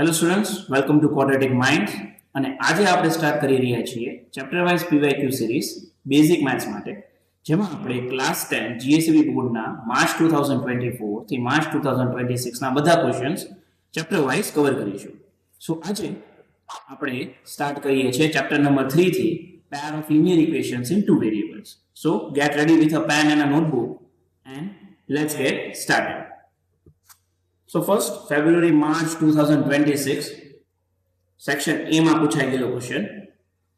Hello students, welcome to quadratic mind. અને આજે આપણે સ્ટાર્ટ કરી રહ્યા છીએ chapter wise PYQ series basic maths માટે, જેમાં આપણે ક્લાસ 10 જીએસબી બોર્ડના માર્ચ 2024 થી માર્ચ 2026 ના બધા ક્વેશ્ચન્સ ચેપ્ટર વાઇઝ કવર કરીશું. સો આજે આપણે સ્ટાર્ટ કરીએ છીએ ચેપ્ટર નંબર 3 થી pair of linear equations in two variables. So get ready with a pen and a notebook and let's get started. So first, February March 2026, section A માં પૂછાઈ ગયેલો question.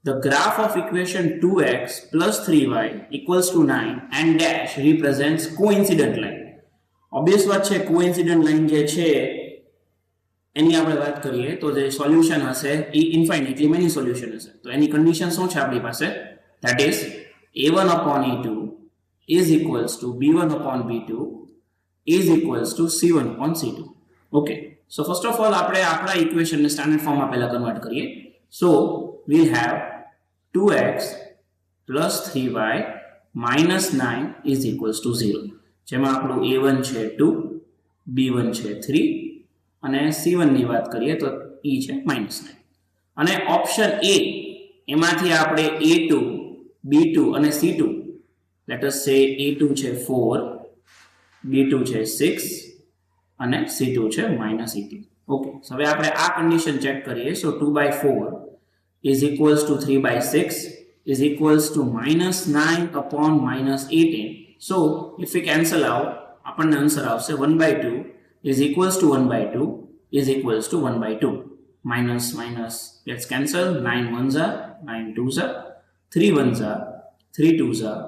The graph of equation 2x plus 3y equals to 9 and dash represents coincident line. Obvious વાત છે, coincident line જે છે એની આપણે વાત કરીએ તો જે સોલ્યુશન હશે એ ઇન્ફાઇનાઇટલી મેની સોલ્યુશન હશે. તો એની કન્ડિશન શું છે આપણી પાસે? That is a1 upon a2 is equals to b1 upon b2 is equals to c1 upon c2. Okay, so first of all આપણે આપણા ઇક્વેશન ને સ્ટાન્ડર્ડ ફોર્મમાં પહેલા કન્વર્ટ કરીએ. So we'll have 2x plus 3y minus 9 is equals to 0. જેમાં આપણું a1 છે 2, b1 છે 3 અને c1 ની વાત કરીએ તો e છે -9. અને ઓપ્શન a એમાંથી આપણે a2, b2 અને c2, લેટ અસ સે a2 છે 4, b2 છે 6 અને c2 છે -18. ઓકે, હવે આપણે આ કન્ડિશન ચેક કરીએ. સો 2/4 is equals to 3/6 is equals to -9 upon -18. so if we cancel out, આપણને આન્સર આવશે 1/2 is equals to 1/2 is equals to 1/2. Minus minus gets cancelled. 9 ones are 9 twos are 3 ones are 3 twos are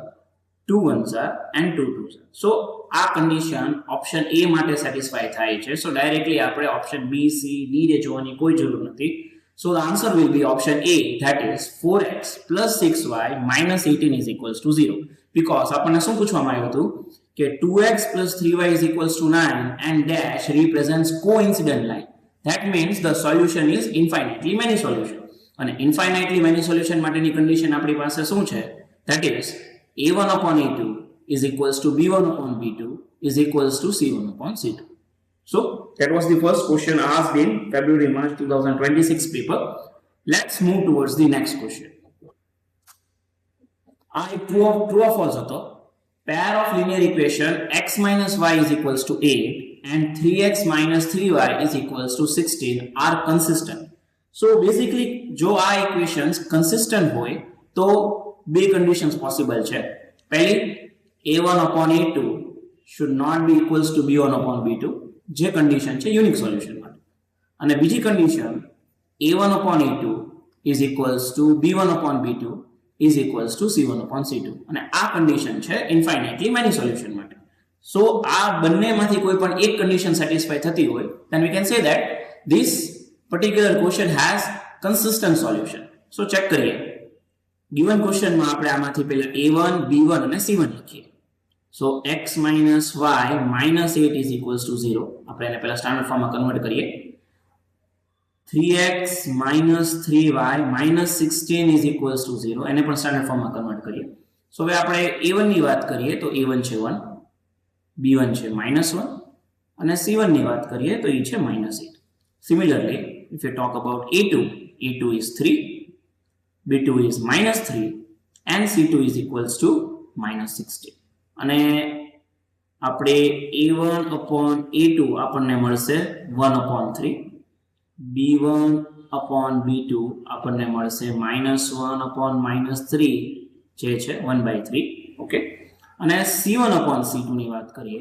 2 ones are and 2 twos are. So આ condition option A માટે satisfy થાય છે. સો directly આપણે option B, C, D ને જોવાની કોઈ જરૂર નથી. So the answer will be option A, that is 4x plus 6y minus 18 is equals to 0. Because આપણને શું પૂછવામાં આવ્યું હતું કે 2x plus 3y is equals to 9 and dash represents coincident line. That means the solution is infinitely many solution. અને infinitely many solution માટેની condition આપણી પાસે શું છે? That is a1 upon a2 is equals to b1 upon b2 is equals to c1 upon c2. So that was the first question asked in February March 2026 paper. Let's move towards the next question. True or false હતો? Pair of linear equation x minus y is equals to 8 and 3x minus 3y is equals to 16 are consistent. So basically જો આ equations consistent હોય તો બે conditions possible છે. પહેલી, a1 upon a2 should not be equals to b1 upon b2, જે condition છે unique solution માટે. અને બીજી condition a1 upon a2 is equals to b1 upon b2 is equals to c1 upon c2. અને આ condition છે infinitely many solution માટે. So આ બંનેમાંથી કોઈ પણ એક condition satisfy થતી હોય then we can say that this particular question has consistent solution. So check કરીએ. given question માં આપણે આમાંથી પહેલા a1, b1 અને c1 લખીએ. So x minus y minus 8 is equals to 0. આપણે એને પહેલા સ્ટાન્ડર્ડ ફોર્મમાં કન્વર્ટ કરીએ. 3x minus 3y minus 16 is equals to 0. એને પણ સ્ટાન્ડર્ડ ફોર્મમાં કન્વર્ટ કરીએ. So હવે આપણે a1 ની વાત કરીએ તો a1 છે 1, b1 છે -1 અને c1 ની વાત કરીએ તો એ છે -8. Similarly, if you talk about a2 is 3, b2 is -3 and c2 is equals to -16. અને આપણે a1 upon a2 આપણને મળશે 1 upon 3, b1 upon b2 આપણને મળશે -1 upon -3 જે છે 1/3. ઓકે, અને c1 upon c2 ની વાત કરીએ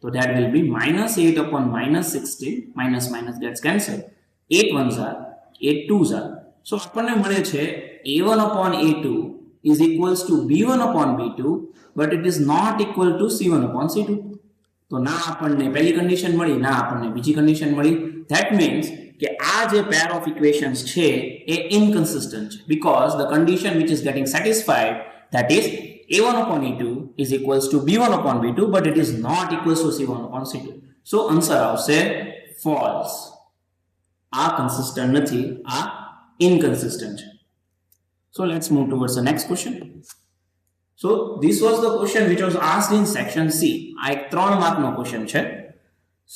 તો that will be -8 upon -16. minus minus gets cancelled. 8 ones are 8 twos are. So આપણને મળે છે a1 upon a2 is equals to b1 upon b2 but it is not equal to c1 upon c2. તો ના આપણને પહેલી condition મળી, ના આપણને બીજી કન્ડિશન મળી. That means કે આ જે pair of equations છે એ inconsistent છે because the condition which is getting satisfied, that is a1 upon a2 is equals to b1 upon b2 but it is not equals to c1 upon c2. So answer આવશે false. આ consistent નથી, આ inconsistent છે. So let's move towards the next question. So this was the question which was asked in section C. આ એક 3 માર્કનો question છે.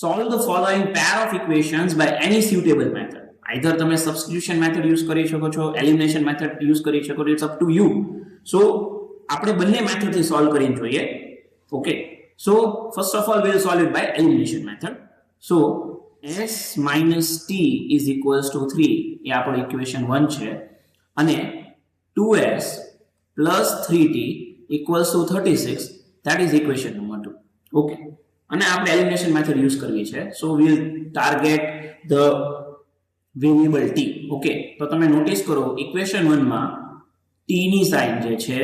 solve the following pair of equations by any suitable method. Either તમે substitution method use કરી શકો છો, elimination method use કરી શકો છો, it's up to you. So આપણે બંને મેથડ થી સોલ્વ કરીને જોઈએ. Okay, so first of all we'll solve it by elimination method. So s minus t is equals to 3 એ આપણો equation 1 છે અને 2s plus 3t equals to 36, that is equation number 2. Okay, અને આપણે elimination method use કરવી છે. So we'll target the variable t. Okay, તો તમે notice કરો equation 1 માં t ની સાઇન જે છે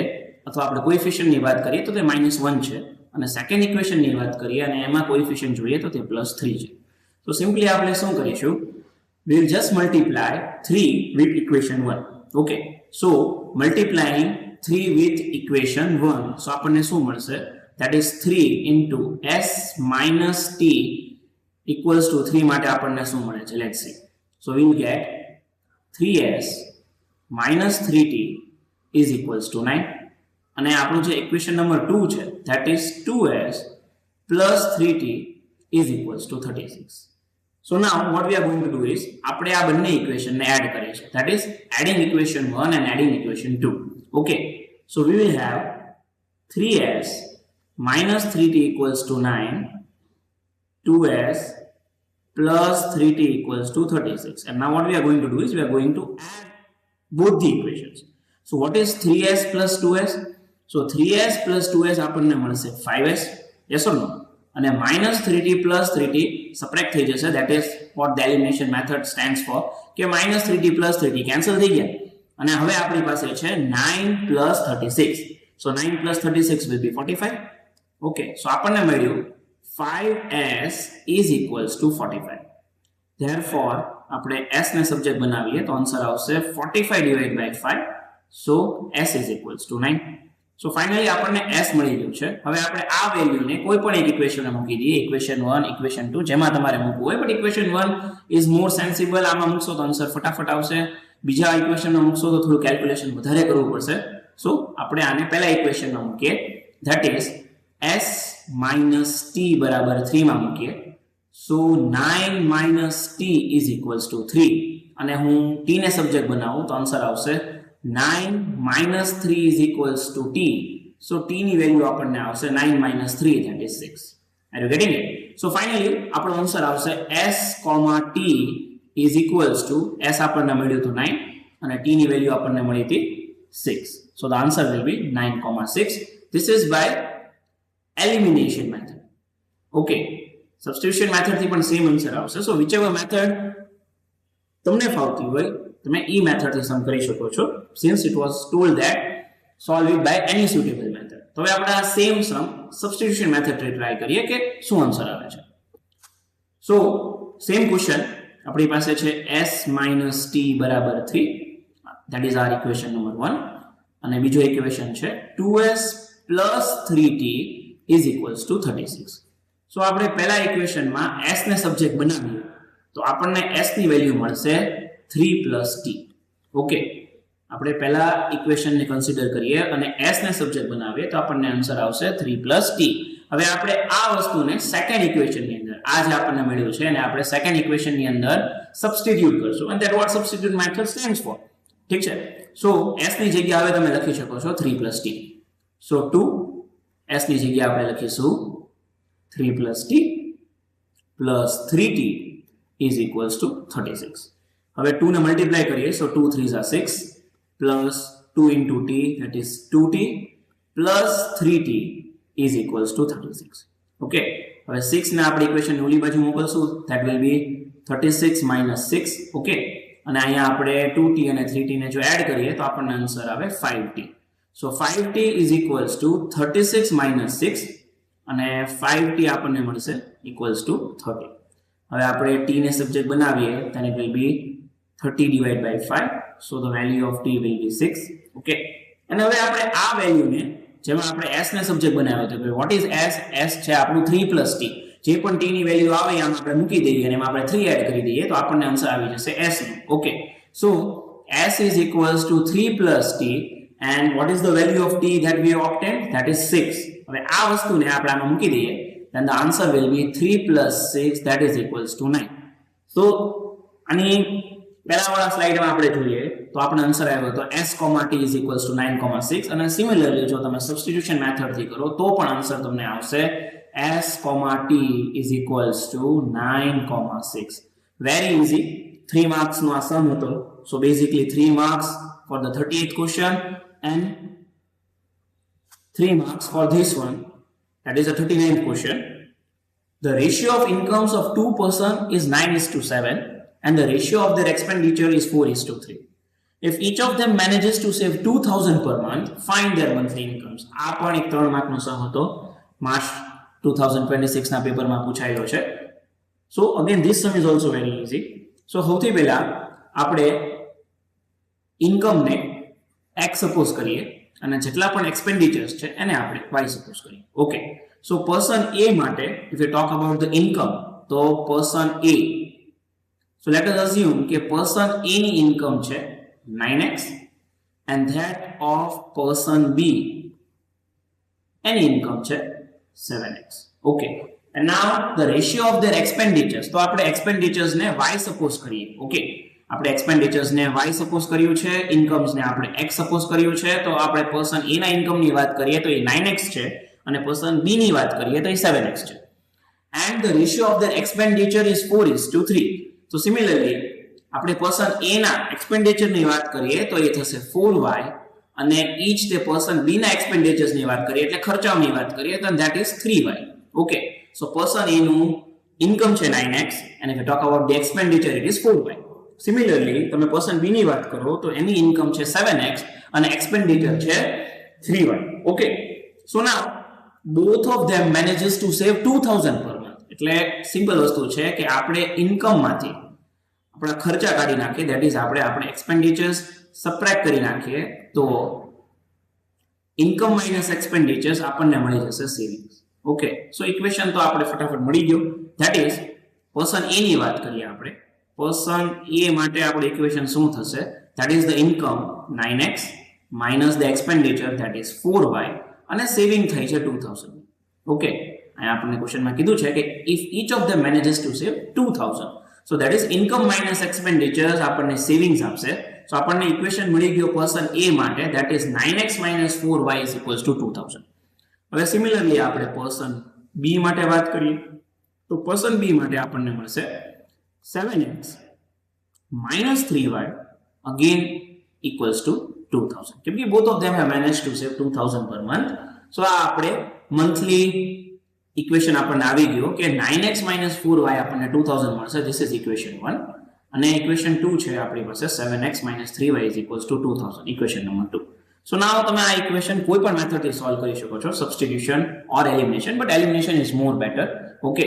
અથવા આપણે કોએફિશિયન્ટ ની વાત કરીએ તો તે -1 છે અને સેકન્ડ ઇક્વેશન ની વાત કરીએ અને એમાં કોએફિશિયન્ટ જોઈએ તો તે +3 છે. તો સિમ્પલી આપણે શું કરીશું, we will just multiply 3 with equation 1. Okay, so multiplying 3 with equation 1, so આપણને શું મળશે, that is 3 into s minus t equals to 3 માટે આપણને શું મળે છે, let's see. So we will get 3s minus 3t is equals to 9 અને આપણું જે ઇક્વેશન નંબર 2 છે that is 2s plus 3t is equals to 36. So now what we are going to do is આપણે આ બંને equation ને add કરીએ છીએ, that is adding equation 1 and adding equation 2. Okay, so we will have 3s minus 3t equals to 9, 2s plus 3t equals to 36. And now what we are going to do is we are going to add both the equations. So what is 3s plus 2s? So 3s plus 2s આપણને મળશે 5s, yes or no? અને minus 3t plus 3t subtract થઈ જશે, that is what the elimination method stands for, કે minus 3t plus 3t cancel થઈ ગયા અને હવે આપણી પાસે છે 9 plus 36. So 9 plus 36 will be 45. Okay, so આપણને મળ્યું 5s is equals to 45. Therefore આપણે s ને સબ્જેક્ટ બનાવીએ તો આન્સર આવશે 45 divided by 5. So s is equals to 9. So finally આપણને s મળી ગયું છે. હવે આપણે આ વેલ્યુને કોઈ પણ એક ઇક્વેશનમાં મૂકી દઈએ, ઇક્વેશન 1, ઇક્વેશન 2 જેમાં તમારે મૂકવું હોય, but equation 1 is more sensible. આમાં મૂકશો તો આન્સર ફટાફટ આવશે, બીજા ઇક્વેશનમાં મૂકશો તો થોડું કેલ્ક્યુલેશન વધારે કરવું પડશે. સો આપણે આને પહેલા ઇક્વેશનમાં મૂકીએ, that is s minus t બરાબર 3 માં મૂકીએ. So 9 minus t is equals to 3 અને હું t ને સબ્જેક્ટ બનાવું તો આન્સર આવશે 9 minus 3 is equals to t. So t ની વેલ્યુ આપણને આવશે 9 minus 3, that is 6. Are you getting it? So finally આપણો આન્સર આવશે s, t is equals to, s આપણને મળ્યું હતું 9 અને t ની વેલ્યુ આપણને મળી હતી 6. So the answer will be 9, 6. This is by elimination method. Okay, substitution method થી પણ સેમ આન્સર આવશે. So whichever method તમને ફાવતી હોય તમે એ મેથડ થી સમ કરી શકો છો, since it was told that solve it by any suitable method. તો હવે આપણે આ સેમ સમ substitution method થી ટ્રાય કરીએ કે શું આન્સર આવે છે. So same question આપણી પાસે છે s minus t બરાબર 3, that is our equation number 1 અને બીજો ઇક્વેશન છે 2s plus 3t is equals to 36. So આપણે પહેલા ઇક્વેશનમાં s ને સબ્જેક્ટ બનાવીએ તો આપણને s ની વેલ્યુ મળશે 3 plus t. ઓકે, આપણે પહેલા ઇક્વેશન ને કન્સિડર કરીએ અને s ને સબ્જેક્ટ બનાવીએ તો આપણને આન્સર આવશે 3 plus t. હવે આપણે આ વસ્તુને સેકન્ડ ઇક્વેશન ની અંદર આ જે આપણને મળ્યું છે અને આપણે સેકન્ડ ઇક્વેશન ની અંદર સબસ્ટિટ્યુટ કરશું, and that what substitute method stands for. ઠીક છે, સો s ની જગ્યાએ હવે તમે લખી શકો છો 3 plus t. So 2 s ની જગ્યાએ આપણે લખીશું 3 plus t plus 3t is equals to 36. હવે 2 ને મલ્ટીપ્લાય કરીએ, so 2 3s are 6 plus 2 into t, that is 2t plus 3t is equals to 36. Okay, હવે 6 ને આપણે ઇક્વેશન ની ઓલી બાજુ મોકલશું, that will be 36 minus 6. Okay, અને અહીંયા આપણે 2t અને 3t ને જો એડ કરીએ તો આપણને આન્સર આવે 5t. So 5t is equals to 36 minus 6 અને 5t આપણને મળશે equals to 30. હવે આપણે t ને સબ્જેક્ટ બનાવીએ then it will be 30 divided by 5. So the value of t will be 6. Okay, અને હવે આપણે આ વેલ્યુને જેમાં આપણે s ને સબ્જેક્ટ બનાવ્યો તો what is s? s છે આપણું 3 plus t. જે પણ t ની વેલ્યુ આવે આમાં આપણે મૂકી દઈએ અને એમાં આપણે 3 એડ કરી દઈએ તો આપણને આન્સર આવી જશે s no. Okay, so s is equals to 3 plus t and what is the value of t that we obtained? That is 6. હવે આ વસ્તુને આપણે આમાં મૂકી દઈએ then the answer will be 3 plus 6 that is equals to 9. So આની પહેલાવાળા સ્લાઇડમાં આપણે જોઈએ તો આપણને આન્સર આવ્યો હતો s, t is equals to 9,6 અને સિમિલરલી જો તમે સબસ્ટિટ્યુશન મેથડથી કરો તો પણ આન્સર તમને આવશે s, t is equals to 9,6. Very easy. 3 marks નો આ સમ હતો. So basically 3 marks for the 38th question and 3 marks for this one, that is the 39th question. The ratio of incomes of two persons is 9:7 and the ratio of their expenditure is 4:3. If each of them manages to save 2,000 per month, find their monthly incomes. આ પણ એક 3 માર્કનો સમ હતો. March 2026 ના પેપરમાં પૂછાયેલો છે. So again this sum is also very easy. So સૌથી પહેલા આપણે ઇન્કમ ને x સપોઝ કરીએ અને જેટલા પણ એક્સપેન્ડિચર્સ છે એને આપણે y સપોઝ કરીએ. ઓકે, સો પર્સન A માટે if we talk about the income, તો person A, so let us assume કે પર્સન A ની ઇન્કમ છે 9x and that of person B any income છે 7x. Okay, and now the ratio of their expenditures, તો આપણે expenditures ને y suppose કરીએ. Okay, આપણે expenditures ને y સપોઝ કર્યું છે, ઇન્કમ્સ ને આપણે x સપોઝ કર્યું છે. તો આપણે પર્સન A ના ઇન્કમ ની વાત કરીએ તો એ 9x છે અને પર્સન B ની વાત કરીએ તો એ 7x છે. And the ratio of their expenditure is 4:3. So similarly આપણે પર્સન A ના એક્સપેન્ડિચર ની વાત કરીએ તો એ થશે 4y અને ઈચ તે પર્સન B ના એક્સપેન્ડિચર્સ ની વાત કરીએ એટલે ખર્ચાઓની વાત કરીએ તો that is 3y. Okay, so person A નું ઇન્કમ છે 9x and if you talk about the expenditure it is 4y. Similarly તમે પર્સન B ની વાત કરો તો એની ઇન્કમ છે 7x અને એક્સપેન્ડિચર છે 3y. Okay, so now both of them manages to save 2,000 per month. એટલે સિમ્પલ વસ્તુ છે કે આપણે ઇન્કમ માંથી આપણા ખર્ચા કાઢી નાખીએ, that is આપણે એક્સપેન્ડિચર્સ સબટ્રેક્ટ કરી નાખીએ તો ઇન્કમ માઇનસ એક્સપેન્ડિચર્સ આપણને મળી જશે સેવિંગ્સ. ઓકે, સો ઇક્વેશન તો આપણે ફટાફટ મળી ગયો. that is પર્સન A ની વાત કરીએ આપણે, પર્સન A માટે આપણે ઇક્વેશન શું થશે? that is the income 9x minus the expenditure that is 4y અને સેવિંગ થઈ છે 2000. ઓકે, અહીંયા આપણને ક્વેશ્ચનમાં કીધું છે કે if each of them manages to save 2000, so that is income minus expenditures આપણને સેવિંગ્સ આપશે. so આપણને ઇક્વેશન મળી ગયો પર્સન A માટે, that is 9x minus 4y is equals to 2000. હવે સિમિલરલી આપણે પર્સન B માટે વાત કરીએ તો પર્સન B માટે આપણને મળશે 7x minus 3y again equals to 2000. કેમ કે both of them have managed to save 2000 per month. so આ આપણે મંથલી ઇક્વેશન આપણને આવી ગયો કે 9x minus 4y આપણને 2000 મળશે. this is equation 1 અને equation 2 છે આપણી પાસે 7x minus 3y is equals to 2000, equation number 2. so now તમે આ ઇક્વેશન કોઈ પણ મેથડથી સોલ્વ કરી શકો છો, substitution or elimination, but elimination is more better. Okay,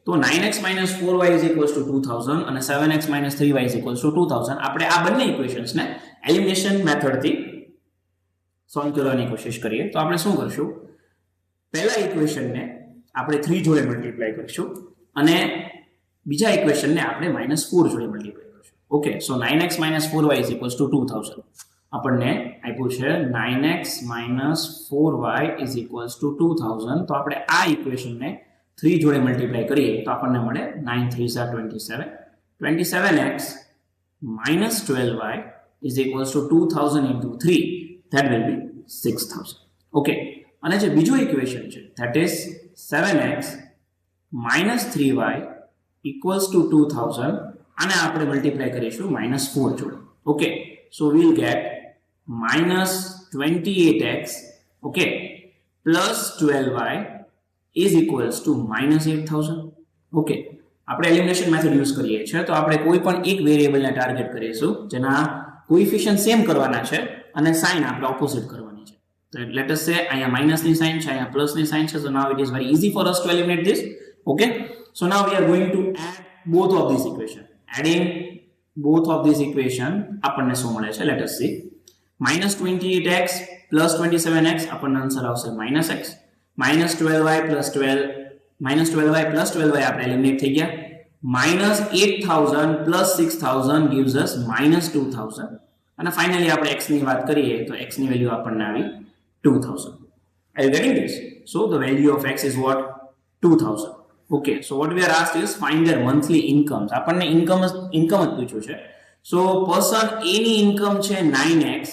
તો 9x minus 4y is equals to 2000 અને 7x minus 3y is equals to 2000. આપણે આ બંને ઇક્વેશન્સને એલિમિનેશન મેથડથી સોલ્વ કરવાની કોશિશ કરીએ તો આપણે શું કરશું? પહેલા ઇક્વેશનને આપણે 3 જોડે મલ્ટીપ્લાય કરીશું અને બીજા ઇક્વેશનને આપણે -4 જોડે મલ્ટીપ્લાય કરીશું. Okay, so 9x minus 4y is equals to 2000. આપણને આપ્યું છે 9x minus 4y is equals to 2000. તો આપણે આ ઇક્વેશનને 3 જોડે મલ્ટીપ્લાય કરીએ તો આપણને મળે 9 3s are 27. 27x minus 12y is equals to 2000 into 3, that will be 6000. Okay, અને જે બીજું ઇક્વેશન છે that is 7x minus 3y equals to 2000 અને આપણે મલ્ટીપ્લાય કરીશું -4 જોડે. Okay, so we'll get minus 28x, okay, plus 12y is equals to minus 8000. Okay, આપણે elimination method use કરીએ છીએ તો આપણે કોઈ પણ એક વેરિયેબલને ટાર્ગેટ કરીશું જેના કોએફિશિયન્ટ સેમ કરવાના છે અને સાઇન આપણે ઓપોઝિટ કરવાની છે. તો લેટ અસ સે અહીંયા માઈનસની સાઇન છે, અહીંયા પ્લસની સાઇન છે. so now it is very easy for us to eliminate this. okay, so now we are going to add both of these equation. adding both of these equation આપણને શું મળે છે? let us see. minus 28x plus 27x આપણને answer આવશે -x, minus 12y plus 12y આપણે eliminate થઈ ગયા, minus 8000 plus 6000 gives us minus 2000 અને ફાઇનલી આપણે x ની વાત કરીએ તો x ની વેલ્યુ આપણને આવી 2000. Are you getting this? So the value of x is what? 2000. Okay, so what we are asked is find their monthly incomes. આપણને income જ પૂછ્યું છે. So person A ની income છે 9x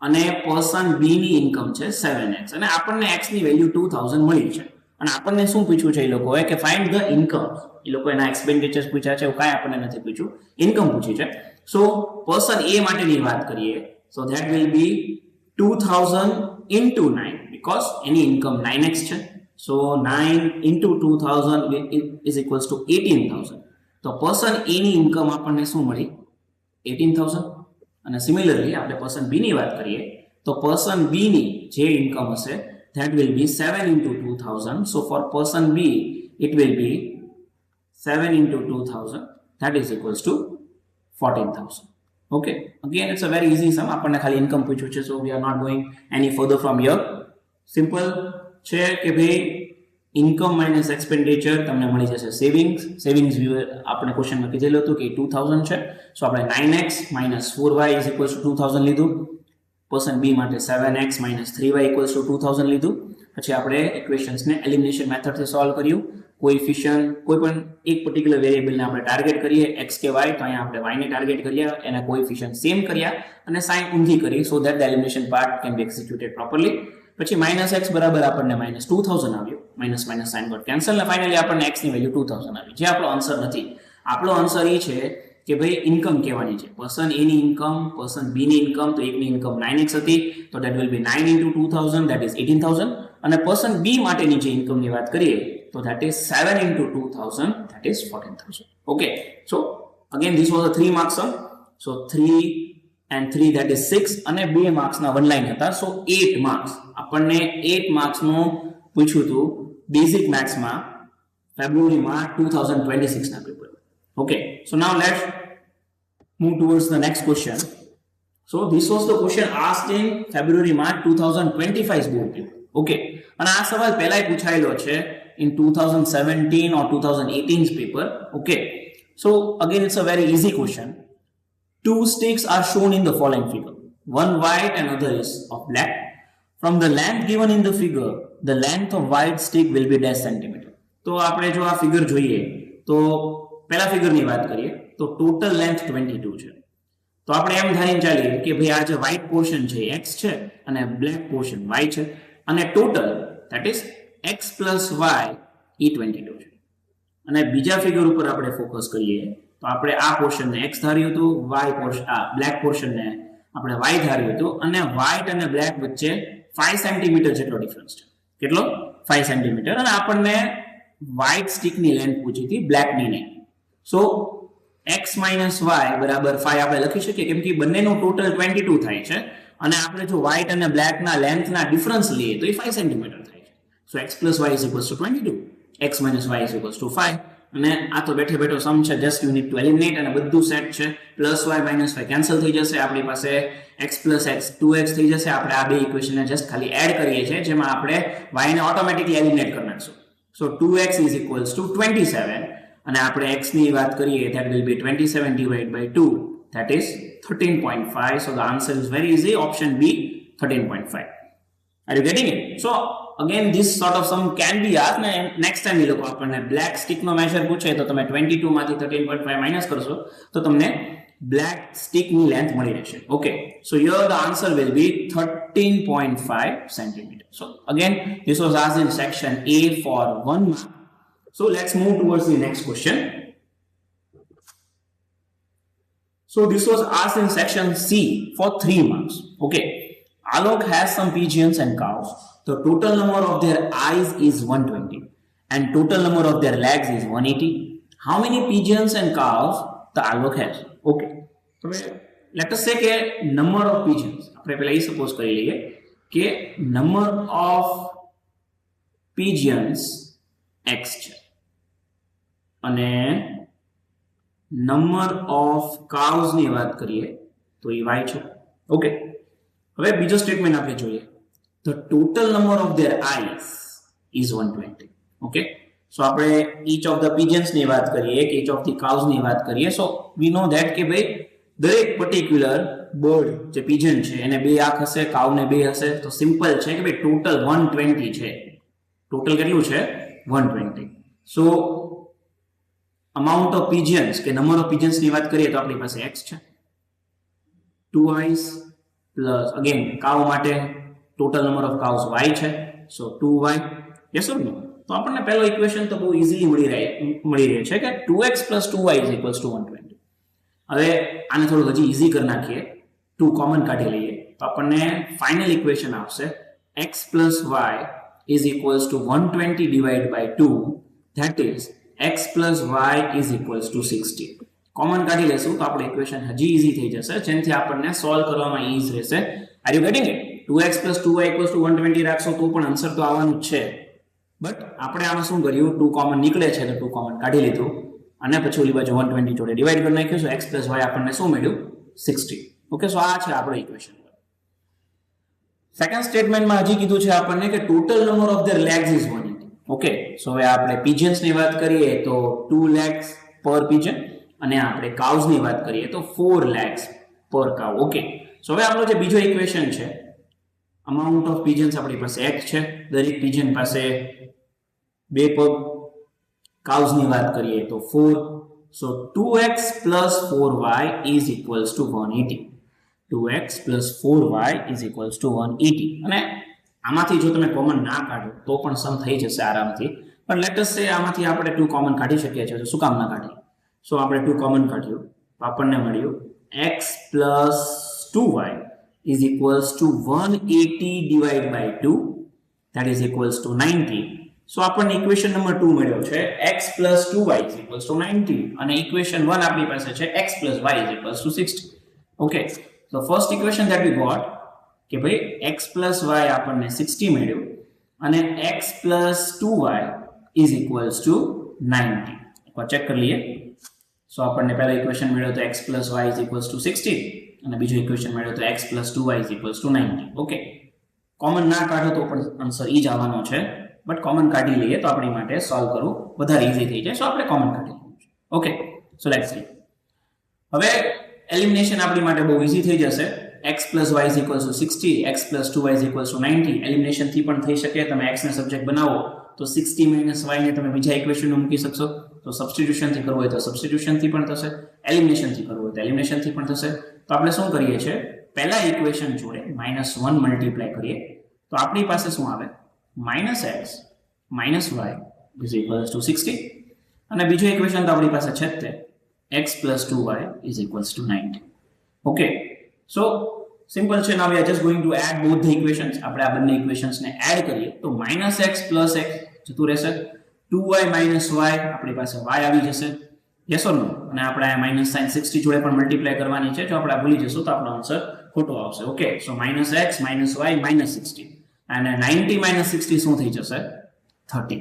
અને person B ની income છે 7x અને આપણને x ની વેલ્યુ 2000 મળી છે અને આપણને શું પૂછ્યું છે એ લોકોએ કે find the income. એ લોકો એના એક્સપેન્ડિચર્સ પૂછ્યા છે, એવું કાંઈ આપણને નથી પૂછ્યું, ઇન્કમ પૂછી છે. સો પર્સન A માટેની વાત કરીએ, so that will be 2000 into 9 because any income 9x છે. So 9 into 2000 is equals to 18,000. તો પર્સન A ની ઇન્કમ આપણને શું મળી? 18,000. અને સિમિલરલી આપણે પર્સન B ની વાત કરીએ તો પર્સન B ની જે ઇન્કમ હશે that will be 7 into 2000. So for person B it will be 7 into 2000, that is equals to 14,000. Okay, again it's a very easy sum. આપણને ખાલી ઇન્કમ પૂછ્યું છે, so we are not going any further from here. Simple છે કે ભાઈ income minus expenditure તમને મળી જશે સેવિંગ્સ આપણે ક્વેશ્ચનમાં કીધેલું હતું કે 2000 છે. સો આપણે 9x minus 4y is equals to 2000 લીધું. પર્સન B માટે 7x minus 3y equals to 2000 લીધું. પછી આપણે ઇક્વેશન્સને એલિમિનેશન મેથડથી સોલ્વ કર્યું. કોએફિશિયન્ટ કોઈ પણ એક પર્ટિક્યુલર વેરિયેબલને આપણે ટાર્ગેટ કરીએ x કે y, તો અહીંયા આપણે y ને ટાર્ગેટ કર્યા, એના કોએફિશિયન્ટ સેમ કર્યા અને સાઇન ઊંધી કરી, so that the elimination part can be executed properly. પછી -x બરાબર આપણને -2000 આવ્યો, માઇનસ સાઇન ગોટ કેન્સલ અને ફાઇનલી આપણને x ની વેલ્યુ 2000 આવી, જે આપણો આન્સર નથી. આપણો આન્સર એ છે કે ભાઈ ઇન્કમ કહેવાની છે. પર્સન A ની ઇન્કમ, પર્સન B ની ઇન્કમ, તો એકની ઇન્કમ 9x હતી, તો that will be 9 into 2000, that is 18,000. અને પર્સન B માટેની જે ઇન્કમની વાત કરીએ તો that is 7 into 2000, that is 14,000. Okay, so again this was a 3 marks sum. So 3 and 3, that is 6 અને 2 માર્ક્સ ના વન લાઈન હતા, so 8 માર્ક્સ. આપણને 8 માર્ક્સ નું પૂછ્યું હતું બેઝિક મેથ્સ માં ફેબ્રુઆરીમાં 2026 ના paper. Okay, so now let's move towards the next question. So this was the question asked in February March 2025 board paper. Okay, અને આ સવાલ પહેલાય પૂછાયેલો છે in 2017 or 2018's paper. Okay, so again it's a very easy question. Two sticks are shown in the following figure. One white and other is of black. From the length given in the figure, the length of white stick will be dash centimeter. તો આપણે જો આ figure જોઈએ તો પહેલા ફિગરની વાત કરીએ તો ટોટલ લેન્થ 22 છે. તો આપણે એમ ધારીને ચાલીએ કે ભાઈ આ જે વ્હાઇટ પોર્શન છે x છે અને બ્લેક પોર્શન y છે અને total that is x plus y એ 22 છે. અને બીજા ફિગર ઉપર આપણે ફોકસ કરીએ તો આપણે આ પોર્શનને x ધાર્યું હતું, y પોર્શન આ બ્લેક પોર્શનને આપણે y ધાર્યું હતું અને વ્હાઇટ અને બ્લેક વચ્ચે 5 સેન્ટીમીટર જેટલો ડિફરન્સ છે. કેટલો? 5 સેન્ટીમીટર. અને આપણને વ્હાઇટ સ્ટિકની લેન્થ પૂછી હતી, બ્લેકની નહીં. સો x minus y બરાબર 5 આપણે લખી શકીએ કેમ કે બંનેનું ટોટલ 22 થાય છે અને આપણે જો વ્હાઇટ અને બ્લેકના લેન્થના ડિફરન્સ લઈએ તો એ 5 સેન્ટીમીટર થાય છે. સો x plus y is equals to 22, x minus y is equals to 5. અને આ તો બેઠે બેઠો સમ છે, just you need to eliminate અને બધું સેટ છે. Plus y minus y cancel થઈ જશે, આપણી પાસે x plus x 2x થઈ જશે. આપણે આ બે ઇક્વેશનને જસ્ટ ખાલી એડ કરીએ છીએ જેમાં આપણે y ને ઓટોમેટિકલી એલિમિનેટ કરી નાખશું. સો 2x is equals to 27 અને આપણે x ની વાત કરીએ that will be 27 divided by 2, that is 13.5. so the answer is very easy, option B 13.5. are you getting it? So again this sort of sum can be asked and next time એ લોકો આપણને black stick નો major પૂછે તો તમે 22 માંથી 13.5 minus કરશો તો તમને black stick ની લેન્થ મળી રહેશે. Okay, so here the answer will be 13.5 centimeter. So again this was asked in section A for 1 mark. So let's move towards the next question. So this was asked in section C for 3 marks. Okay, Alok has some pigeons and cows. The total number of their eyes is 120 and total number of their legs is 180. How many pigeons and cows the Alok has? Okay, so let us say કે number of pigeons આપણે પહેલા એ suppose કરી લઈએ કે number of pigeons x છે અને number of cows ની વાત કરીએ તો એ y છે. ઓકે, હવે બીજો સ્ટેટમેન્ટ આપણે જોઈએ. The total number of their eyes is 120. Okay, so આપણે each of the pigeons ની વાત કરીએ કે each of the cows ની વાત કરીએ, so we know that કે ભાઈ દરેક પર્ટિક્યુલર બર્ડ જે pigeon છે એને બે આંખ હશે, cow ને બે હશે, તો સિમ્પલ છે કે ભાઈ ટોટલ 120 છે. ટોટલ કેટલું છે? 120. સો amount of pigeons કે number of pigeons ની વાત કરીએ તો આપણી પાસે x છે, 2y's plus again cow માટે total number of cows y છે, so 2y. yes or no? તો આપણને પહેલો ઇક્વેશન તો બહુ ઇઝીલી મળી રહે છે કે 2x plus 2y is equals to 120. હવે આને થોડું હજી ઇઝી કરી નાખીએ, 2 કોમન કાઢી લઈએ તો આપણને ફાઇનલ ઇક્વેશન આવશે x plus y is equals to 120 divided by 2, that is x plus y is equals to 60. Common કાઢી લેશું તો આપણે ઇક્વેશન હજી ઇઝી થઈ જશે, જેનાથી આપણને સોલ્વ કરવામાં ઈઝ રહેશે. R you getting it? 2x plus 2y equals to 120 રાખશો તો પણ આન્સર તો આવવાનું જ છે, બટ આપણે આમાં શું કર્યું, 2 કોમન નીકળે છે તો 2 કોમન કાઢી લીધું અને પછી ઓલી બાજુ 120 જોડે ડિવાઈડ કરી નાખ્યું, સો x plus y આપણને શું મળ્યું, 60. ઓકે, સો આ છે આપણો ઇક્વેશન. સેકન્ડ સ્ટેટમેન્ટમાં હજી કીધું છે આપણને કે total number of their legs is 180. Okay, so હવે આપણે pigeons ની વાત કરીએ તો 2 legs પર pigeon અને આપણે cows ની વાત કરીએ તો 4 legs પર cow. ઓકે, સો હવે આપણો જે બીજો ઇક્વેશન છે, amount of pigeons આપણી પાસે x છે, દરેક pigeon પાસે 2 પગ, cows ની વાત કરીએ તો 4, so 2x plus 4y is equals to 180. 2x plus 4y is equals to 180. અને આમાંથી જો તમે કોમન ના કાઢો તો પણ સમ થઈ જશે આરામથી, પણ લેટ અસ સે આમાંથી આપણે 2 કોમન કાઢી શકીએ છીએ, તો શું કામ ના કાઢીએ? સો આપણે 2 કોમન કાઢ્યું તો આપણને મળ્યું x plus 2y is equals to 180 divided by 2, that is equals to 90. સો આપણને ઇક્વેશન નંબર 2 મળ્યો છે, x plus 2y is equals to 90, અને ઇક્વેશન 1 આપણી પાસે છે x plus y is equals to 60. Okay, so first equation that we got કે ભાઈ x plus y આપણને 60 મળ્યું અને x plus 2y is equals to 90. એકવાર ચેક કરી લઈએ. સો આપણને પહેલો ઇક્વેશન મળ્યો તો x plus y is equals to 60 અને બીજો ઇક્વેશન મળ્યો તો x plus 2y is equals to 90. Okay, common ના કાઢો તો પણ આન્સર ઈ જ આવવાનો છે, બટ કોમન કાઢી લઈએ તો આપણી માટે સોલ્વ કરવું વધારે ઈઝી થઈ જાય, સો આપણે કોમન કાઢી લઈએ. Okay, so let's see. હવે એલિમિનેશન આપણી માટે બહુ ઈઝી થઈ જશે. x plus y is equals to 60, x plus 2y is equals to 90. Elimination થી પણ થઈ શકે, તમે x ને સબ્જેક્ટ બનાવો તો 60 minus y ને તમે બીજા ઇક્વેશનમાં મૂકી શકશો, તો સબસ્ટિટ્યુશન થી કરવું હોય તો સબસ્ટિટ્યુશન થી પણ થશે, એલિમિનેશન થી કરવું હોય તો એલિમિનેશન થી પણ થશે. તો આપણે શું કરીએ છીએ, પહેલા ઇક્વેશન જોડે -1 મલ્ટીપ્લાય કરીએ તો આપણી પાસે શું આવે, -x minus y is equals to 60, અને બીજો ઇક્વેશન તો આપણી પાસે છે જ તે x plus 2y is equals to 90. Okay, so simple છે. Now we are just going to add both the equations. આપણે આ બંને ઇક્વેશન્સ ને એડ કરીએ તો -x plus x જતું રહેશે, 2y minus y આપણી પાસે y આવી જશે, yes or no? અને આપણે આ માઈનસ સાઇન 60 જોડે પણ મલ્ટીપ્લાય કરવાની છે, જો આપણે ભૂલી જશું તો આપણો આન્સર ખોટો આવશે. ઓકે, સો -x minus y minus 60, અને 90 minus 60 શું થઈ જશે, 30.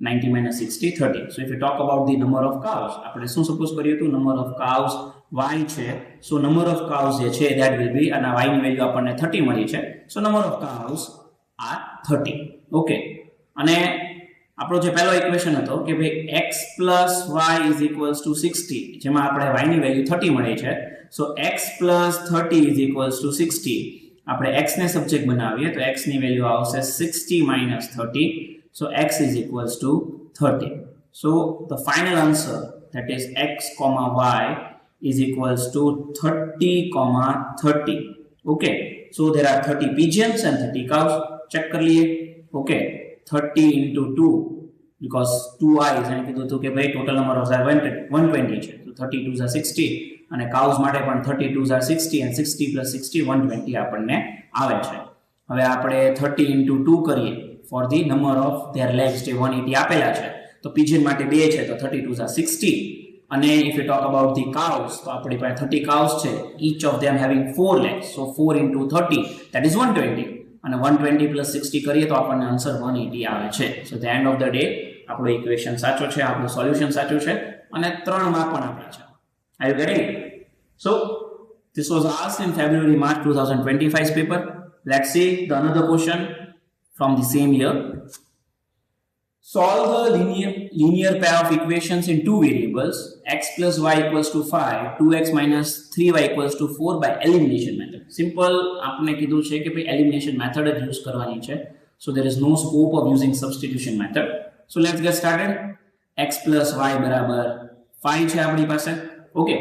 90 minus 60, 30. So if you talk about the number of cows, આપણે શું સપોઝ કર્યું હતું, number of cows y છે, so number of cows જે છે that will be, અને y ની વેલ્યુ આપણને 30 મળી છે, so number of cows are 30. Okay, અને આપણો જે પહેલો ઇક્વેશન હતો કે ભાઈ x plus y is equals to 60, જેમાં આપણે y ની વેલ્યુ 30 મળી છે, so x plus 30 is equals to 60. આપણે x ને સબ્જેક્ટ બનાવીએ તો x ની વેલ્યુ આવશે 60 minus 30, so x is equals to 30. So the final answer, that is x comma y is equals to 30 comma 30. Okay, so there are 30 pigeons and 30 cows. Check कर लिए. Okay, 30 into 2, because 2i is यानी कि तो के भाई total number of are 120 છે, so 32s are 60, અને cows માટે પણ 32s are 60, and 60 plus 60 120 આપણને આવે છે. હવે આપણે 30 into 2 કરીએ for the number of their legs, જે 180 આપેલા છે, તો pigeon માટે 2 છે તો 32s are 60, અને if you talk about the cows, તો આપણી પાસે 30 cows છે, each of them having 4 legs, so 4 into 30 that is 120, અને 120 plus 60 કરીએ તો આપણને આન્સર 180 આવે છે. So the end of the day આપણો ઇક્વેશન સાચો છે, આપણો સોલ્યુશન સાચું છે, અને 3 માર્ક પણ આપણા છે. Are you getting it? So this was asked in February March 2025 paper. Let's see the another question from the same year. Solve the linear pair of equations in two variables, x plus y equals to 5, 2x minus 3y equals to 4 by elimination method. Simple आपने कीधु छे कि भाई elimination method use करवानी छे, so there is no scope of using substitution method. So let's gate started. x plus y બરાબર 5 છે આપણી પાસે. Okay,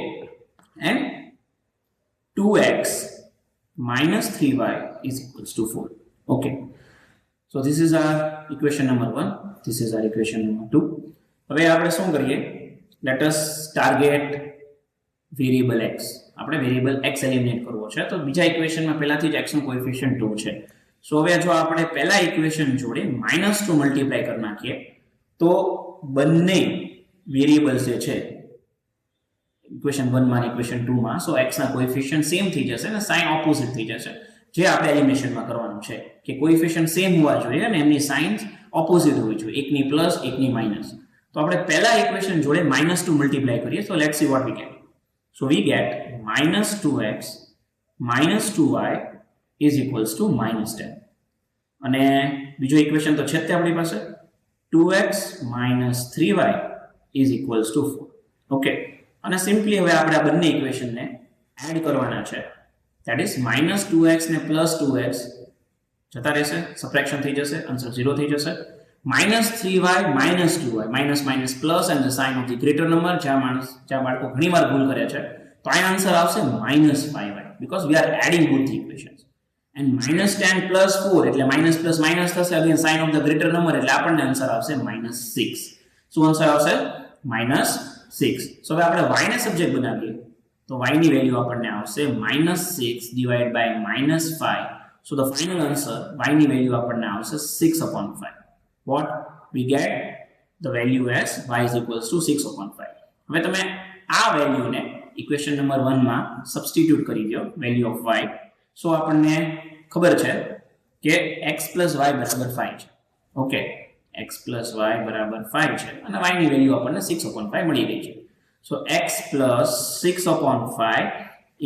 and 2x minus 3y is equals to 4. Okay, so this is our equation number 1. This is our equation number 2. હવે આપણે શું કરીએ? Let us target variable x. આપણે variable x eliminate કરવો છે. તો બીજા ઇક્વેશનમાં પહેલાથી જ x નું કોએફિશિયન્ટ 2 છે. સો હવે જો આપણે પહેલા ઇક્વેશન જોડે -2 મલ્ટીપ્લાય કરી નાખીએ તો બંને વેરિયેબલ્સ જે છે ઇક્વેશન 1 માં ઇક્વેશન 2 માં, સો x ના કોએફિશિયન્ટ સેમ થઈ જશે અને સાઇન ઓપોઝિટ થઈ જશે. જે આપણે એલિમિનેશનમાં કરવાનું છે કે કોએફિશિયન્ટ સેમ હોવા જોઈએ અને એમની સાઇન્સ ઓપોઝિટ હોવી જોઈએ, એકની પ્લસ એકની માઇનસ. તો આપણે પહેલા ઇક્વેશન જોડે -2 મલ્ટીપ્લાય કરીએ. તો let's see what we get. So we get -2x -2y is equals to -10. અને બીજો ઇક્વેશન તો છે જ તે આપણી પાસે, 2x - 3y is equals to 4. Okay, અને સિમ્પલી હવે આપણે આ બંને ઇક્વેશનને એડ કરવાના છે. ધેટ ઇઝ -2x ને +2x જતા રહેશે, સબટ્રેક્શન થઈ જશે, આન્સર 0 થઈ જશે. -3y -2y, minus minus plus and the sign of the greater number. જ્યાં બાળકો ઘણીવાર ભૂલ કરે છે, તો આ આન્સર આવશે -5y, because we are adding both the equations. And -10 + 4 એટલે માઇનસ પ્લસ માઇનસ થશે, again sign of the greater number એટલે આપણને આન્સર આવશે -6. શું આન્સર આવશે? -6. સો હવે આપણે y ને સબ્જેક્ટ બનાવીએ તો y ની વેલ્યુ આપણને આવશે -6 divide by -5. So the final answer y ની વેલ્યુ આપણને આવશે 6/5. what we get the value as y is equals to 6/5. હવે તમે આ વેલ્યુને ઇક્વેશન નંબર 1 માં સબસ્ટિટ્યુટ કરી દો, વેલ્યુ ઓફ y. સો આપણને ખબર છે કે x + y = 5 છે. ઓકે, x + y = 5 છે અને y ની વેલ્યુ આપણને 6/5 મળી ગઈ છે. સો x + 6/5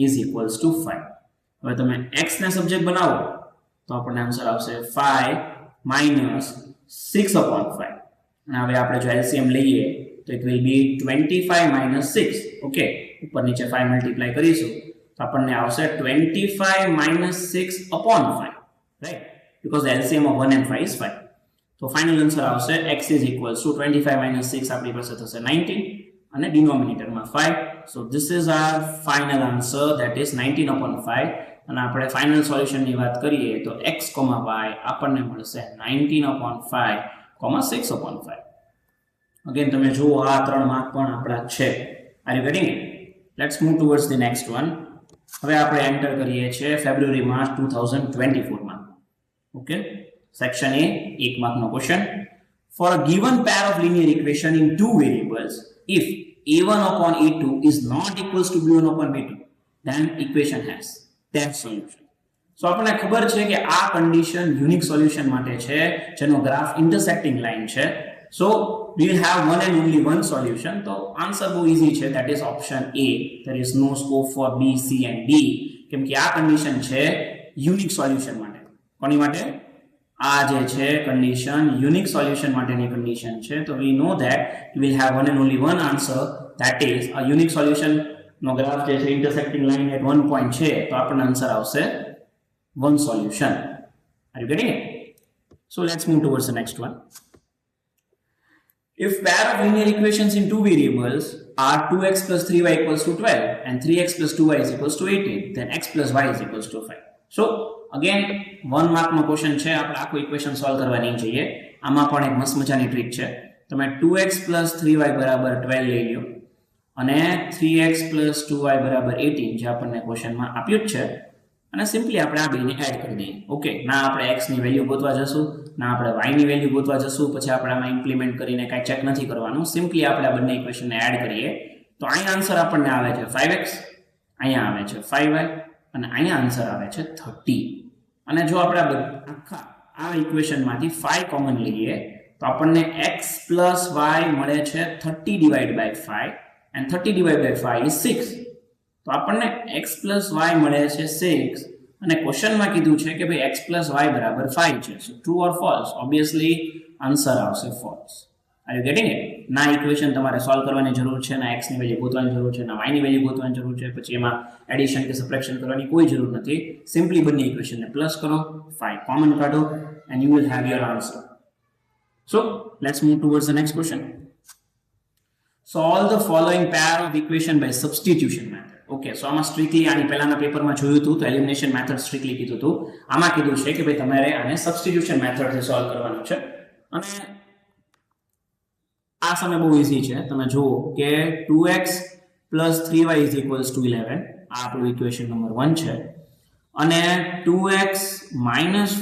is equals to 5. હવે તમે x ને સબ્જેક્ટ બનાવો તો આપણને આન્સર આવશે 5 - 6/5. અને હવે આપણે જો LCM લઈએ તો it will be 25 - 6. ઓકે, ઉપર નીચે 5 મલ્ટીપ્લાય કરીશું તો આપણને આવશે 25 - 6/5, right? Because the LCM of 1 and 5 is 5. તો ફાઇનલ આન્સર આવશે x is equals to 25 - 6 આપણી પાસે થશે 19 અને ડિનોમિનેટરમાં 5. So this is our final answer, that is 19/5. અને આપણે ફાઇનલ સોલ્યુશનની વાત કરીએ તો x, y આપણને મળશે 19/5, 6/5. અગેન તમે જુઓ આ 3 માર્ક પણ આપણા છે. Are you getting it? Let's move towards the next one. હવે આપણે એન્ટર કરીએ છીએ ફેબ્રુઆરી માર્ચ 2024 માં. ઓકે, સેક્શન A, 1 માર્કનો question. For a given pair of linear equation in 2 variables, if a1/a2 is not equals to b1/b2, then equation has that solution. સો આપણને ખબર છે કે આ કન્ડિશન યુનિક સોલ્યુશન માટે છે જેનો ગ્રાફ ઇન્ટરસેક્ટિંગ લાઈન છે. સો we will have one and only one solution. તો આન્સર બહુ ઈઝી છે, that is option A. there is no scope for B, C and D, કેમ કે આ કન્ડિશન છે યુનિક સોલ્યુશન માટે. કોની માટે? આ જે છે કન્ડિશન યુનિક સોલ્યુશન માટેની કન્ડિશન છે. તો we know that we will have one and only one answer, that is a unique solution નો ગ્રાફ જે છે intersecting line at one point છે તો આપણને આન્સર આવશે one solution. Are you getting it? So let's move towards the next one. If pair of linear equations in 2 variables are 2x + 3y equals to 12 and 3x + 2y is equals to 18, then x + y is equals to 5. So again 1 mark no question છે, આપણે આખું equation solve કરવાની જોઈએ. આમાં પણ એક મસ્ત મજાની ટ્રીક છે. તમે 2x + 3y = 12 લઈ લો અને 3x + 2y = 18 જે આપણને ક્વેશ્ચનમાં આપ્યું જ છે, અને સિમ્પલી આપણે આ બેને એડ કરી દઈએ. ઓકે, ના આપણે x ની વેલ્યુ ગોતવા જશું, ના આપણે y ની વેલ્યુ ગોતવા જશું, પછી આપણે આમાં ઇમ્પ્લિમેન્ટ કરીને કાંઈ ચેક નથી કરવાનું. સિમ્પલી આપણે આ બંને ઇક્વેશનને એડ કરીએ તો અહીંયા આન્સર આપણને આવે છે 5x, અહીંયા આવે છે 5y અને અહીંયા આન્સર આવે છે 30. અને જો આપણે આખા આ ઇક્વેશનમાંથી 5 કોમન લઈએ તો આપણને x + y મળે છે 30 / 5 and 30 / 5 is 6. તો આપણને x + y મળે છે 6 અને ક્વેશ્ચનમાં કીધું છે કે ભાઈ x + y = 5 છે. So true or false? Obviously answer આવશે false. Are you getting it? ના ઇક્વેશન તમારે સોલ્વ કરવાની જરૂર છે, ના x ની વેલ્યુ ગોતવાની જરૂર છે, ના y ની વેલ્યુ ગોતવાની જરૂર છે, પછી એમાં એડિશન કે સબટ્રેક્શન કરવાની કોઈ જરૂર નથી. સિમ્પલી બંને ઇક્વેશનને પ્લસ કરો, 5 કોમન કાઢો and you will have your answer. So let's move towards the next question. Solve the following pair of equation by substitution method. Okay, so આમાં સ્ટ્રિક્ટલી આની પહેલાના પેપરમાં જોયું હતું તો એલિમિનેશન મેથડ સ્ટ્રિક્ટલી કીધું હતું. આમાં કીધું છે કે ભાઈ તમારે આને સબસ્ટિટ્યુશન મેથડથી સોલ્વ કરવાનું છે અને આ સમય બહુ ઈઝી છે. તમે જુઓ કે 2x + 3y = 11 આ આપણું ઇક્વેશન નંબર 1 છે અને 2x -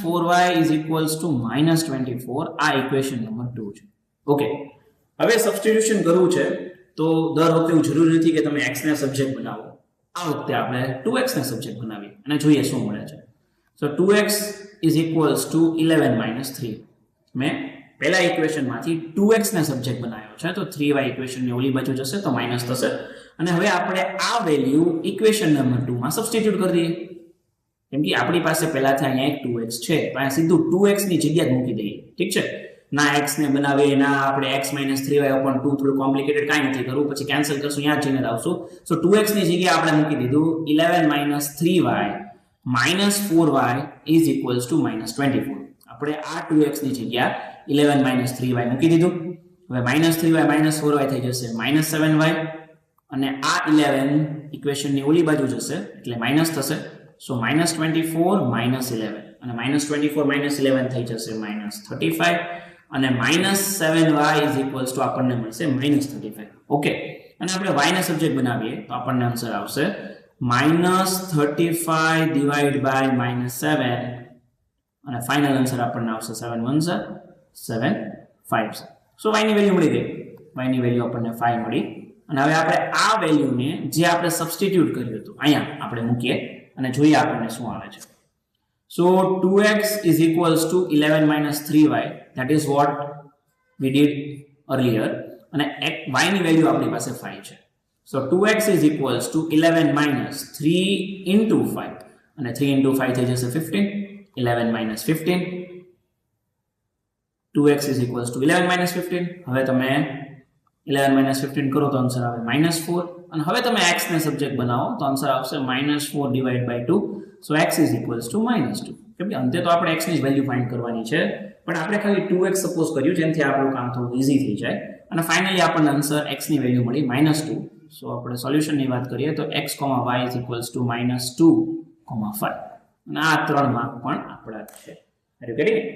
4y = -24 આ ઇક્વેશન નંબર 2 છે. ઓકે, હવે સબસ્ટિટ્યુશન કરવું છે તો દર વખતે એવું જરૂરી નથી કે તમે x ને સબ્જેક્ટ બનાવો. આ વખતે આપણે 2x ને સબ્જેક્ટ બનાવીએ અને જોઈએ શું મળે છે. સો 2x = 11 - 3. મેં પહેલા ઇક્વેશનમાંથી 2x ને સબ્જેક્ટ બનાવ્યો છે તો 3y ઇક્વેશનની ઓલી બાજુ જશે તો માઈનસ થશે અને હવે આપણે આ વેલ્યુ ઇક્વેશન નંબર 2 માં સબસ્ટિટ્યુટ કરી દઈએ. કેમ કે આપણી પાસે પહેલાથી અહીંયા એક 2x છે તો અહીંયા સીધું 2x ની જગ્યા જ મૂકી દઈએ. ઠીક છે, ના x ને બનાવીએ ના આપણે x - 3y upon 2 થોડું કોમ્પ્લિકેટેડ કાંઈ નથી કરવું, પછી કેન્સલ કરશું, યાદ જઈને આવશું. સો 2x ની જગ્યાએ આપણે મૂકી દીધું 11 - 3y - 4y = -24. આપણે આ 2x ની જગ્યા 11 - 3y મૂકી દીધું. હવે -3y - 4y થઈ જશે -7y અને આ 11 ઇક્વેશનની ઓલી બાજુ જશે એટલે માઈનસ થશે. સો -24 - 11 અને -24 - 11 થઈ જશે -35 અને -7y = આપણને મળશે -35. ઓકે, અને આપણે y ને સબ્જેક્ટ બનાવીએ તો આપણને આન્સર આવશે -35 / -7 અને ફાઇનલ આન્સર આપણને આવશે 7 * 1 = 7 5. સો y ની વેલ્યુ મળી ગઈ. y ની વેલ્યુ આપણને 5 મળી અને હવે આપણે આ વેલ્યુને જે આપણે સબસ્ટિટ્યુટ કર્યું હતું અહીંયા આપણે મૂકીએ અને જોઈએ આપણને શું આવે છે. So 2x = 11 - 3y, that is what we did earlier, and y ની વેલ્યુ આપણી પાસે 5 છે. So 2x = 11 - 3 × 5 અને 3 × 5 થઈ જશે 15. 11 - 15, 2x = 11 - 15. હવે તમે 11 - 15 કરો તો આન્સર આવે -4 અને હવે તમે x ને સબ્જેક્ટ બનાવો તો આન્સર આવશે -4 / 2. So x = -2. કેમ કે અંતે તો આપણે x ની જ વેલ્યુ ફાઇન્ડ કરવાની છે પણ આપણે ખાલી 2x સપોઝ કર્યું જેનાથી આપણું કામ થોડું ઈઝી થઈ જાય અને ફાઇનલી આપણને આન્સર x ની વેલ્યુ મળી -2. સો આપણે સોલ્યુશનની વાત કરીએ તો x, y = -2, 5 અને આ ત્રણ માર્ક પણ આપણા છે. Are you getting it?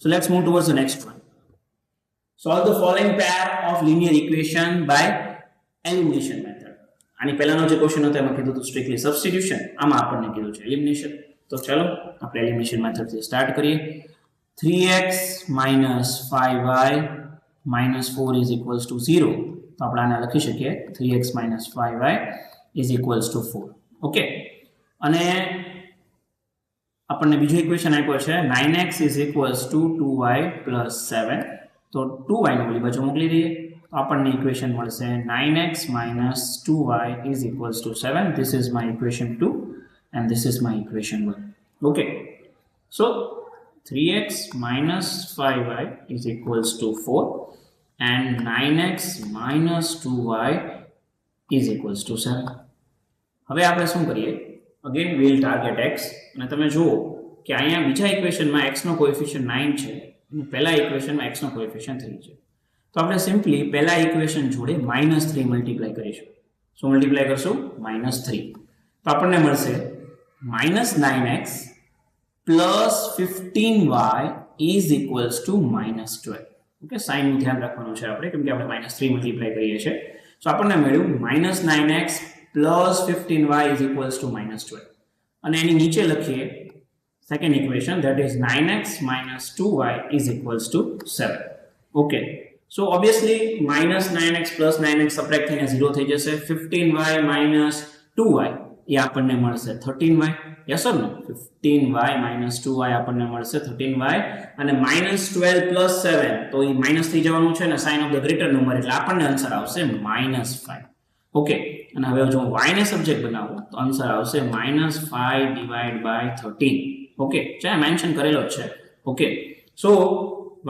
So let's move towards the next one. Solve the following pair of linear equation by elimination method. આની પહેલાનો જે ક્વેશ્ચન હતો એમાં કીધું હતું સ્ટ્રિક્ટલી સબસ્ટિટ્યુશન, આમાં આપણને કીધું છે એલિમિનેશન. તો ચાલો આપણે એલિમિનેશન મેથડથી સ્ટાર્ટ કરીએ. 3x - 5y - 4 = 0. તો આપણે આને લખી શકીએ 3x - 5y = 4. ઓકે, અને આપણને બીજો ઇક્વેશન આપ્યો છે 9x = 2y + 7. તો 2y ને ઓલી બાજુ મોકલી દઈએ તો આપણને ઇક્વેશન મળશે 9x - 2y = 7. This is my equation 2 and this is my equation 1. Okay, so 3x - 5y = 4 and 9x - 2y = 7. હવે આપણે શું કરીએ, અગેન we'll target x અને તમે જુઓ કે અહીંયા બીજા ઇક્વેશનમાં x નો કોએફિશિયન્ટ 9 છે અને પહેલા ઇક્વેશનમાં x નો કોએફિશિયન્ટ 3 છે. તો આપણે સિમ્પલી પહેલા ઇક્વેશન જોડે -3 મલ્ટીપ્લાય કરીશું. શું મલ્ટીપ્લાય કરશું? -3. તો આપણને મળશે -9x + 15y = -12. ઓકે, સાઇનનું ધ્યાન રાખવાનું છે આપણે કેમ કે આપણે -3 મલ્ટીપ્લાય કરીએ છીએ. તો આપણને મળ્યું -9x + 15y = -12 અને એની નીચે લખીએ second equation, that is 9x - 2y = 7. Okay, so obviously -9x + 9x subtract થઈને 0 થઈ જશે. 15y - 2y એ આપણને મળશે 13y. Yes or no? 15y - 2y આપણને મળશે 13y અને -12 + 7 તો એ માઈનસ થઈ જવાનું છે ને sign of the greater number એટલે આપણને આન્સર આવશે -5. ઓકે, અને હવે જો y ને સબ્જેક્ટ બનાવો તો આન્સર આવશે -5 / 13. ઓકે, ચાલો મેન્શન કરેલો જ છે. ઓકે, સો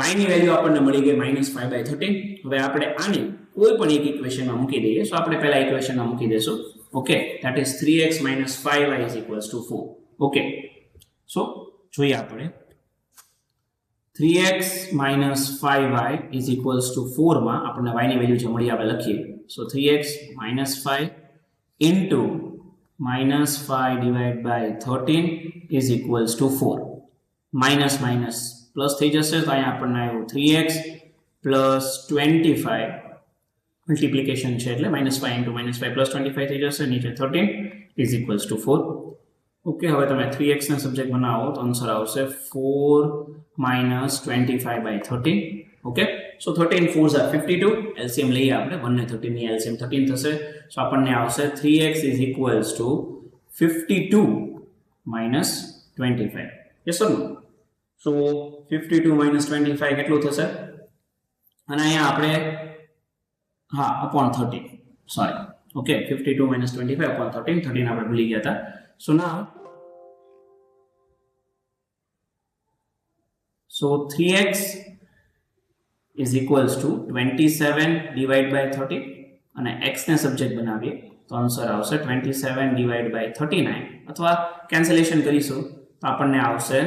y ની વેલ્યુ આપણને મળી ગઈ -5/13. હવે આપણે આને કોઈ પણ એક ઇક્વેશનમાં મૂકી દઈએ. સો આપણે પહેલા ઇક્વેશનમાં મૂકી દેશું. Okay, that is 3x - 5y = 4. Okay, so જોઈએ આપણે 3x minus 5y is equals to 4 માં આપણને y ની વેલ્યુ જે મળી આપણે લખીએ. So 3x minus 5 into minus 5 divided by 13 is equals to 4. Minus minus plus થઈ જશે તો અહીંયા આપણને આવ્યું 3x plus 25 multiplication છે એટલે minus 5 into minus 5 plus 25 થઈ જશે, નીચે 13 is equals to 4. ઓકે, હવે તમે 3x ના સબ્જેક્ટ બનાવો તો આન્સર આવશે 4 minus 25 by 13. Okay, so 13 4s are 52. LCM લઈએ આપણે 1 ને 13 ની LCM 13 થશે. સો આપણને આવશે 3x is equals to 52 minus 25. Yes or no? So 52 minus 25 કેટલું થશે? અને અહીંયા આપણે હા upon 13. Sorry. Okay, 52 minus 25 upon 13. 13 આપણે ભૂલી ગયા હતા. So now, so 3x is equals to 27 divided by 30 અને x ને સબ્જેક્ટ બનાવીએ તો આન્સર આવશે 27 divided by 39 અથવા કેન્સલેશન કરીશું તો આપણને આવશે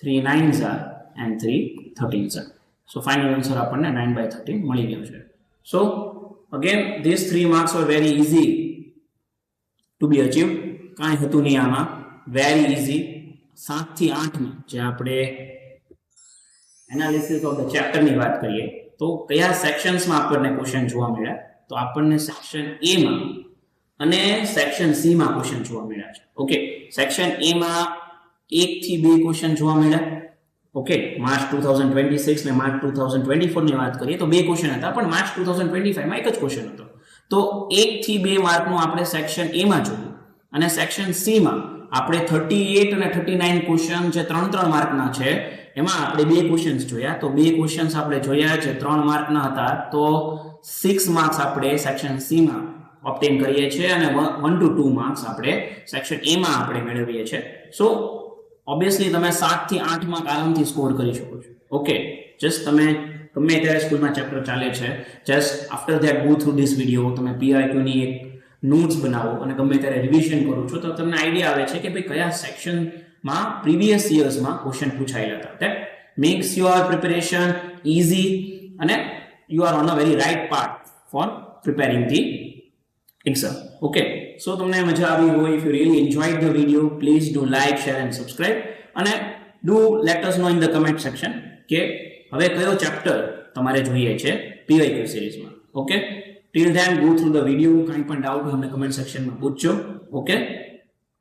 3 9s are and 3 13s are. So final answer આપણને 9 by 13 મળી ગયો છે. So again these 3 marks were very easy to be achieved. કાંઈ હતું નહીં આમાં, very easy. 7 થી 8 માં જે આપણે એનાલિસિસ ઓફ ધ ચેપ્ટર ની વાત કરીએ તો કયા સેક્શન્સ માં આપણને ક્વેશ્ચન જોવા મળ્યા તો આપણને સેક્શન A માં અને સેક્શન C માં ક્વેશ્ચન જોવા મળ્યા છે. ઓકે, સેક્શન A માં 1 થી 2 ક્વેશ્ચન જોવા મળ્યા. ઓકે, માર્ચ 2026 ને માર્ચ 2024 ની વાત કરીએ તો 2 ક્વેશ્ચન હતા, પણ માર્ચ 2025 માં એક જ ક્વેશ્ચન હતો. તો 1 થી 2 માર્ક નું આપણે સેક્શન A માં જોયું અને સેક્શન C માં આપણે 38 અને 39 ક્વેશ્ચન જે 3 માર્કના છે એમાં આપણે 2 ક્વેશ્ચન્સ જોયા. તો 2 ક્વેશ્ચન્સ આપણે જોયા જે 3 માર્કના હતા તો 6 માર્ક્સ આપણે સેક્શન C માં ઓબ્ટેન કરીએ છીએ અને 1 to 2 માર્ક્સ આપણે સેક્શન A માં આપણે મેળવીએ છીએ. સો ઓબ્વિયસલી તમે 7 થી 8 માર્ક આરામથી સ્કોર કરી શકો છો. ઓકે, જસ્ટ તમે ગમે ત્યારે સ્કૂલમાં ચેપ્ટર ચાલે છે, just after that go through this video, તમે PIQ ની એક નોટ્સ બનાવો અને ગમે ત્યારે રિવિઝન કરો છો તો તમને આઈડિયા આવે છે કે ભાઈ કયા સેક્શનમાં પ્રીવિયસ યર્સમાં ક્વેશ્ચન પૂછાયેલા હતા. That makes your preparation easy અને you are on a very right path for preparing the exam. Okay, so તમને મજા આવી હોય, if you really enjoyed the video, please do like, share and subscribe અને do let us know in the comment section કે હવે કયો chapter તમારે જોઈએ છે PIQ સિરીઝમાં. Okay, till then go through the video. કાંઈ પણ ડાઉટ હોય અમને કમેન્ટ સેક્શનમાં પૂછજો. ઓકે.